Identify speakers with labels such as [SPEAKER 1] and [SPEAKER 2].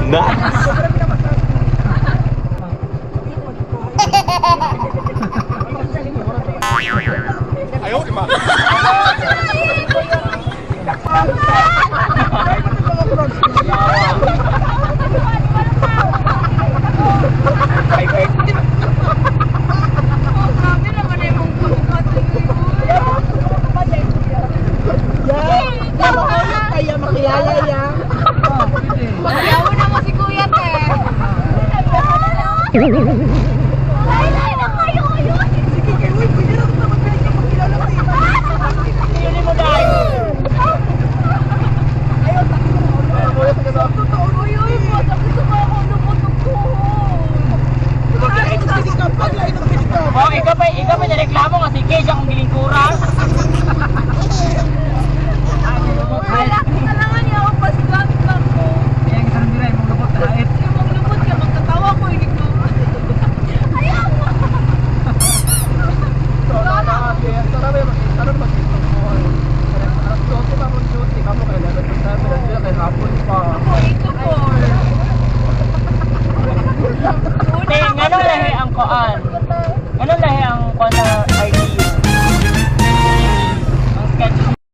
[SPEAKER 1] Na.
[SPEAKER 2] Ayaw, lima.
[SPEAKER 3] Kaya makilala ya.
[SPEAKER 4] Magyawa na mo si Kuya, te. Laylay na kayo yun.
[SPEAKER 3] Sige, kayo, pwede na ito magpilig yung makilala kayo. Yun mo dahil. Ayaw, takot mo. Totoo mo yun. Gusto mo ako lumutok ko. Paglain ng pinikap, paglain ng pinikap.
[SPEAKER 5] Oh, ikaw pa nireklamo nga si Keisha kung gilingkuran.
[SPEAKER 4] Wala, kailangan niya ako pasigang lang ko.
[SPEAKER 5] Kaya nga sarang nila, mong lubot na hait.
[SPEAKER 4] Yung maglubot ka, magkatawa ko, hindi ko. Ayaw mo. Ako, ito po.
[SPEAKER 5] Te, nga nang lahi ang koan. Nga nang lahi ang koan na